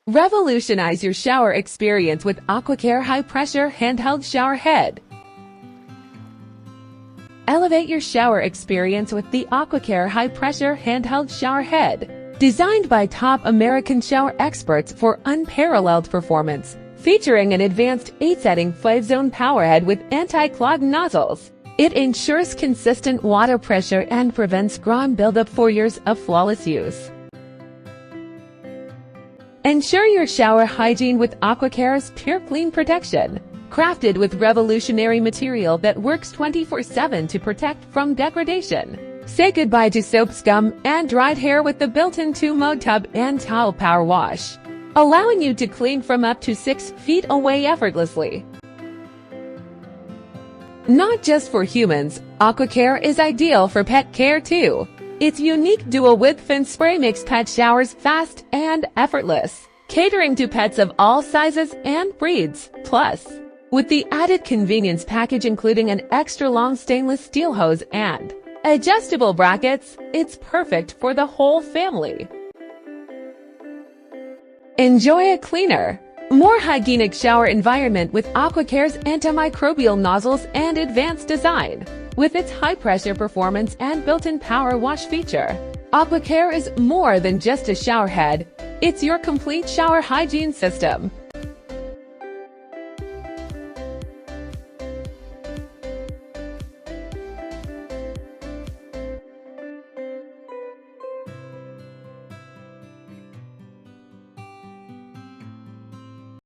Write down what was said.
Revolutionize your shower experience with AquaCare high-pressure handheld shower head. Elevate your shower experience with the AquaCare high-pressure handheld shower head. Designed by top American shower experts for unparalleled performance, featuring an advanced 8-setting 5-zone Powerhead with anti-clog nozzles. It ensures consistent water pressure and prevents grime buildup for years of flawless use. Ensure your shower hygiene with AquaCare's Pure Clean Protection, crafted with revolutionary material that works 24/7 to protect from degradation. Say goodbye to soap scum and dried hair with the built-in 2-mode tub and towel power wash, allowing you to clean from up to 6 feet away effortlessly. Not just for humans, AquaCare is ideal for pet care too. Its unique dual-width fin spray makes pet showers fast and effortless, catering to pets of all sizes and breeds. Plus, with the added convenience package including an extra-long stainless steel hose and adjustable brackets, it's perfect for the whole family. Enjoy a cleaner, more hygienic shower environment with AquaCare's antimicrobial nozzles and advanced design. With its high-pressure performance and built-in power wash feature, AquaCare is more than just a shower head. It's your complete shower hygiene system.